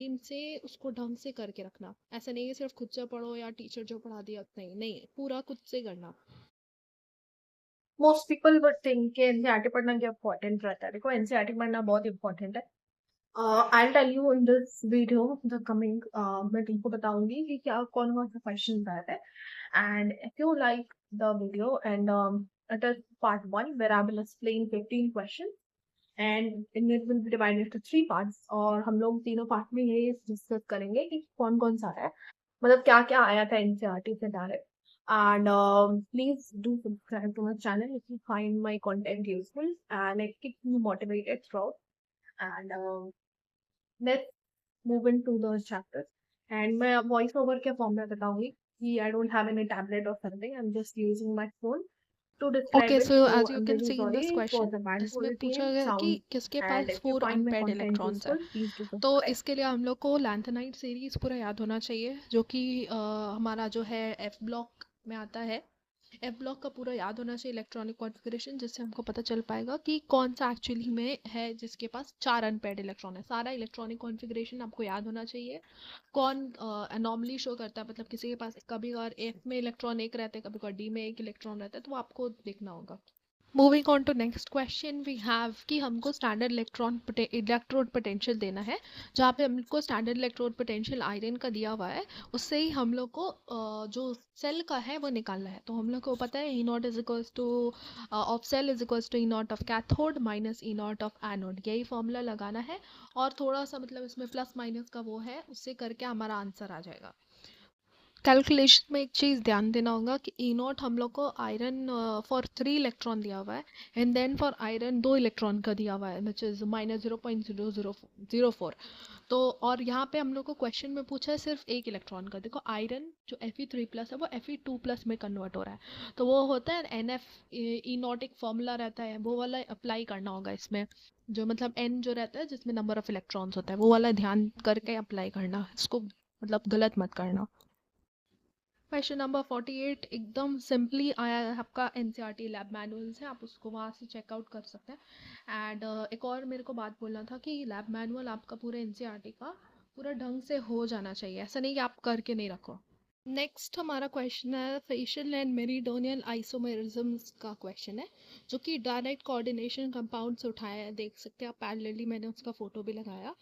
Team से उसको ढंग से करके रखना। ऐसा नहीं है सिर्फ खुद से पढ़ो या टीचर जो पढ़ा दिया नहीं नहीं, पूरा खुद से करना। मोस्ट पीपल वुड थिंक कि एनसीईआरटी पढ़ना क्या इम्पोर्टेंट रहता है। देखो एनसीईआरटी पढ़ना बहुत इम्पोर्टेंट है। I tell you in this video the coming, मैं तुमको बताऊंगी कि क्या कौन कौन सा क्वेश्चन आते हैं। And if you like the video and it is part 1 where I will explain 15 questions and it will be divided into 3 parts। और हम लोग तीनों पार्ट में ये डिस्कस करेंगे कि कौन कौन सा है, मतलब क्या क्या आया था एनसीईआरटी से direct. And please do subscribe to my channel if you find my content useful and it keeps me motivated throughout। And let's move into the chapters। And मैं वॉइस ओवर के फॉर्म में बताऊंगी कि I don't have any tablet or something, I'm just using my phone to okay, describe it। So So as you I'm can really see in sorry this for question, the bad इसमें quality पूछा and गया कि sound। किसके And पास if you four find my unpaired content electrons है। useful, please do तो subscribe। इसके लिए हम लोग को लैंथेनाइट सीरीज पूरा याद होना चाहिए, जो कि हमारा जो है एफ ब्लॉक में आता है। एफ ब्लॉक का पूरा याद होना चाहिए इलेक्ट्रॉनिक कॉन्फ़िगरेशन, जिससे हमको पता चल पाएगा कि कौन सा एक्चुअली में है जिसके पास चार अनपेड इलेक्ट्रॉन है। सारा इलेक्ट्रॉनिक कॉन्फ़िगरेशन आपको याद होना चाहिए। कौन अनोमली शो करता है, मतलब किसी के पास कभी कभार एफ में इलेक्ट्रॉन एक रहता है, कभी कभार डी में एक इलेक्ट्रॉन रहता है, तो वो आपको देखना होगा। Moving on to next question we have कि हमको स्टैंडर्ड इलेक्ट्रोड पोटेंशियल देना है। जहाँ पे हमको स्टैंडर्ड इलेक्ट्रोड पोटेंशियल आयरन का दिया हुआ है, उससे ही हम लोग को जो सेल का है वो निकालना है। तो हम लोग को पता है E naught is equals to of cell is equals to E naught of cathode minus E naught of anode, यही फॉर्मूला लगाना है। और थोड़ा सा मतलब इसमें प्लस माइनस का वो है, उससे करके हमारा आंसर आ जाएगा। कैलकुलेशन में एक चीज़ ध्यान देना होगा कि ई नॉट हम लोग को आयरन फॉर 3 इलेक्ट्रॉन दिया हुआ है, and then for iron 2 electron का दिया हुआ है, विच इज़ -0.0004। तो और यहाँ पे हम लोग को क्वेश्चन में पूछा है सिर्फ एक इलेक्ट्रॉन का। देखो आयरन जो Fe3+ है वो Fe2+ में कन्वर्ट हो रहा है, तो वो होता है NF। ई नॉट एक फॉर्मूला रहता है, वो वाला अप्लाई करना होगा इसमें। जो मतलब N जो रहता है जिसमें नंबर ऑफ इलेक्ट्रॉन्स होता है, वो वाला ध्यान करके अप्लाई करना इसको, मतलब गलत मत करना। क्वेश्चन नंबर 48 एकदम सिंपली आया है आपका एनसीईआरटी लैब मैनुअल से, आप उसको वहाँ से चेकआउट कर सकते हैं। एंड एक और मेरे को बात बोलना था कि लैब मैनुअल आपका पूरे एनसीईआरटी का पूरा ढंग से हो जाना चाहिए, ऐसा नहीं कि आप करके नहीं रखो। नेक्स्ट हमारा क्वेश्चन है फेशियल एंड मेरिडोनियल आइसोमेरिज्म्स का क्वेश्चन है, जो कि डायरेक्ट कोऑर्डिनेशन कंपाउंड से उठाया है। देख सकते हैं आप पैरेलली, मैंने उसका फोटो भी लगाया।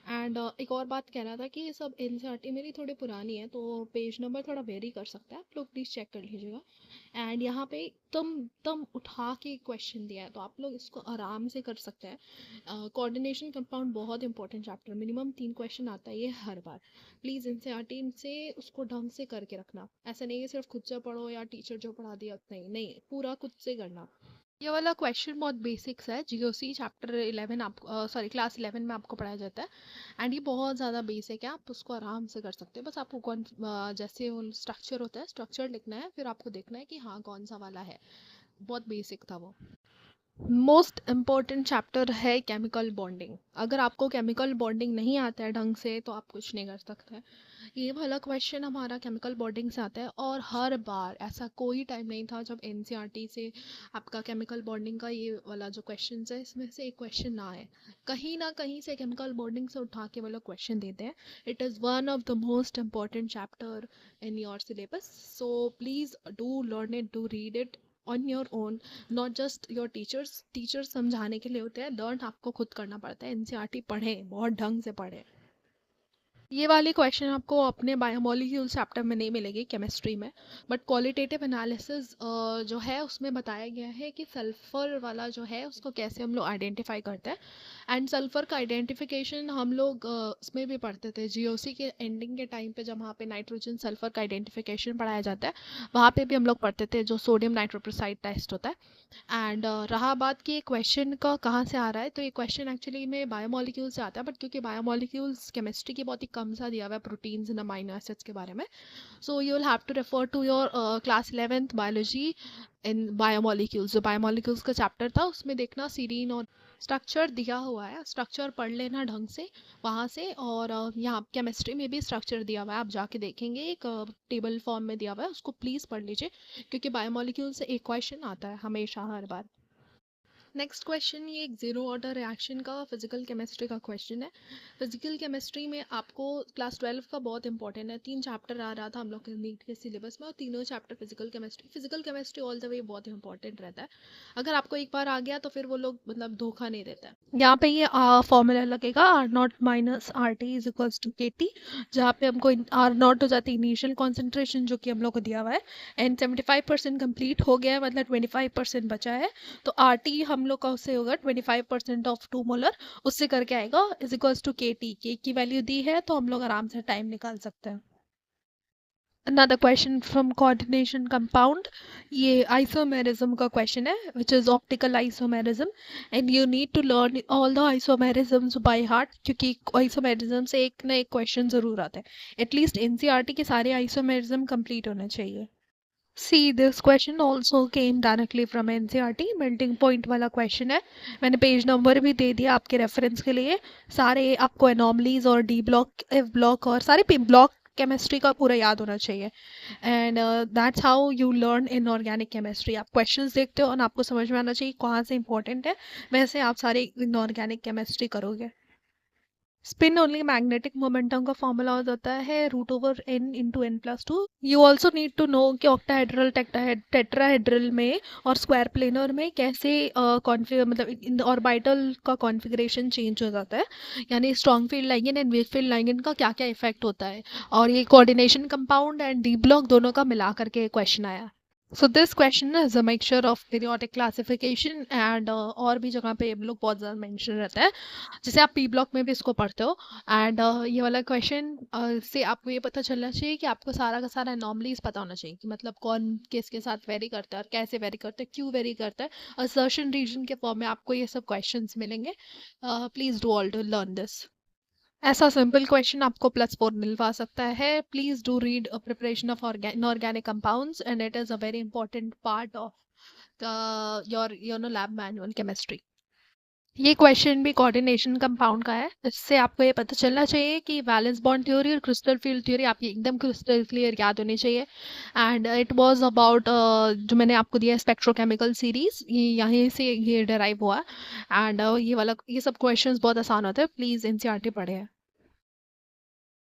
एंड एक और बात कहना था कि ये सब एनसीईआरटी मेरी थोड़ी पुरानी है, तो पेज नंबर थोड़ा वेरी कर सकता है, आप लोग प्लीज़ चेक कर लीजिएगा। एंड यहाँ पे एकदम एकदम उठा के क्वेश्चन दिया है, तो आप लोग इसको आराम से कर सकते हैं। कोऑर्डिनेशन कंपाउंड बहुत इंपॉर्टेंट चैप्टर, मिनिमम 3 क्वेश्चन आता है ये हर बार। प्लीज़ एनसीईआरटी से उसको ढंग से करके रखना। ऐसा नहीं है सिर्फ खुद से पढ़ो या टीचर जो पढ़ा दिया नहीं नहीं, पूरा खुद से करना। ये वाला क्वेश्चन बहुत बेसिक्स है, जीओसी चैप्टर 11 आप सॉरी क्लास 11 में आपको पढ़ाया जाता है। एंड ये बहुत ज़्यादा बेसिक है, आप उसको आराम से कर सकते हैं। बस आपको कौन जैसे वो स्ट्रक्चर होता है स्ट्रक्चर लिखना है, फिर आपको देखना है कि हाँ कौन सा वाला है। बहुत बेसिक था वो। मोस्ट इम्पॉर्टेंट चैप्टर है केमिकल बॉन्डिंग। अगर आपको केमिकल बॉन्डिंग नहीं आता है ढंग से तो आप कुछ नहीं कर सकते। ये वाला क्वेश्चन हमारा केमिकल बॉन्डिंग से आता है, और हर बार ऐसा कोई टाइम नहीं था जब एनसीईआरटी से आपका केमिकल बॉन्डिंग का ये वाला जो क्वेश्चन है इसमें से एक क्वेश्चन ना आए। कहीं ना कहीं से केमिकल बॉन्डिंग से उठा के वो लोग क्वेश्चन देते हैं। It is one of the most important chapter in your syllabus, so please do learn it, do read it on your own, not just your teachers समझाने के लिए होते हैं, लर्न आपको खुद करना पड़ता है। एनसीईआरटी पढ़ें, बहुत ढंग से पढ़ें। ये वाली क्वेश्चन आपको अपने बायोमोलिक्यूल चैप्टर में नहीं मिलेगी केमिस्ट्री में, बट क्वालिटेटिव एनालिसिस जो है उसमें बताया गया है कि सल्फर वाला जो है उसको कैसे हम लोग आइडेंटिफाई करते हैं। एंड सल्फर का आइडेंटिफिकेशन हम लोग उसमें भी पढ़ते थे जीओसी के एंडिंग के टाइम पे, जब वहाँ पे नाइट्रोजन सल्फर का आइडेंटिफिकेशन पढ़ाया जाता है, वहाँ पे भी हम लोग पढ़ते थे जो सोडियम नाइट्रोप्रोसाइड टेस्ट होता है। एंड रहा बात कि क्वेश्चन का कहाँ से आ रहा है, तो ये क्वेश्चन एक्चुअली में बायोमोलिक्यूल से आता है, बट क्योंकि बायोमोलिक्यूल्स केमिस्ट्री की बहुत ही कम सा दिया हुआ है प्रोटीन्स एंड अमाइनो एसिड्स के बारे में, so you will have to refer to your class 11th biology in biomolecules. जो बायोमोलिक्यूल्स का चैप्टर था उसमें देखना सीरीन और स्ट्रक्चर दिया हुआ है, स्ट्रक्चर पढ़ लेना ढंग से वहाँ से। और यहाँ केमिस्ट्री में भी स्ट्रक्चर दिया हुआ है, आप जाके देखेंगे एक टेबल फॉर्म में दिया हुआ है, उसको प्लीज़ पढ़ लीजिए, क्योंकि बायोमोलिक्यूल से एक क्वेश्चन आता है हमेशा हर बार। नेक्स्ट क्वेश्चन ये एक जीरो ऑर्डर रिएक्शन का फिजिकल केमिस्ट्री का क्वेश्चन है। फिजिकल केमिस्ट्री में आपको क्लास 12 का बहुत इंपॉर्टेंट है, 3 चैप्टर आ रहा था हम लोग के नीट के सिलेबस में और तीनों chapter physical chemistry all the way बहुत इंपॉर्टेंट रहता है। अगर आपको एक बार आ गया तो फिर वो लोग मतलब धोखा नहीं देता है। यहाँ पे ये फॉर्मूला लगेगा R0 minus RT is equals to KT, जहाँ पे हमको R0 हो जाती है इनिशियल कॉन्सेंट्रेशन जो कि हम लोग को दिया हुआ है, एंड 75% कंप्लीट हो गया है, मतलब 25% बचा है। तो RT हम लोग का उससे होगा 25% ऑफ 2 मोलर, उससे करके आएगा इज इक्वल्स टू KT। के की वैल्यू दी है तो हम लोग आराम से टाइम निकाल सकते हैं। Another question from coordination compound, ये isomerism का question है, which is optical isomerism, and you need to learn all the isomerisms by heart, क्योंकि isomerism से एक ना एक question ज़रूर आता है, at least NCERT के सारे isomerism complete होने चाहिए। See, this question also came directly from NCERT, melting point वाला question है। मैंने पेज नंबर भी दे दिया आपके रेफरेंस के लिए। सारे आपको एनॉमलीज और डी ब्लॉक, एफ ब्लॉक और सारे पी ब्लॉक केमिस्ट्री का पूरा याद होना चाहिए। And that's how you learn in organic chemistry. आप क्वेश्चंस देखते हो और आपको समझ में आना चाहिए कहाँ से इंपॉर्टेंट है, वैसे आप सारे इन ऑर्गेनिक केमिस्ट्री करोगे। स्पिन ओनली मैग्नेटिक मोमेंटम का फॉर्मूला हो जाता है √n/n+2। You also need to know कि ऑक्टाहेड्रल टेट्राहेड्रल में और स्क्वायर प्लेनर में कैसे मतलब ऑर्बिटल का कॉन्फ़िगरेशन चेंज हो जाता है, यानी strong field ligand and weak field ligand का क्या क्या इफेक्ट होता है। और ये coordination compound and D block दोनों का मिला करके क्वेश्चन आया। So this question is a mixture of periodic classification and और भी जगह पे ये लोग बहुत ज़्यादा मेंशन रहता है, जैसे आप पी ब्लॉक में भी इसको पढ़ते हो। एंड ये वाला क्वेश्चन से आपको ये पता चलना चाहिए कि आपको सारा का सारा एनॉमलीज पता होना चाहिए कि मतलब कौन किसके साथ वेरी करता है और कैसे वेरी करता है, क्यों वेरी करता है। असर्शन रीजन के फॉर्म में आपको ये सब क्वेश्चंस मिलेंगे। Please do all to learn this. ऐसा सिंपल क्वेश्चन आपको +4 मिलवा सकता है। Please do read preparation of inorganic compounds and it is a very important part of your lab manual chemistry. ये क्वेश्चन भी कोऑर्डिनेशन कंपाउंड का है, इससे आपको ये पता चलना चाहिए कि वैलेंस बॉन्ड थ्योरी और क्रिस्टल फील्ड थ्योरी आपकी एकदम क्रिस्टल क्लियर याद होनी चाहिए। एंड इट वाज अबाउट जो मैंने आपको दिया स्पेक्ट्रोकेमिकल सीरीज, ये यहीं से ये डेराइव हुआ। एंड ये सब क्वेश्चंस बहुत आसान होते हैं, प्लीज़ NCERT पढ़े।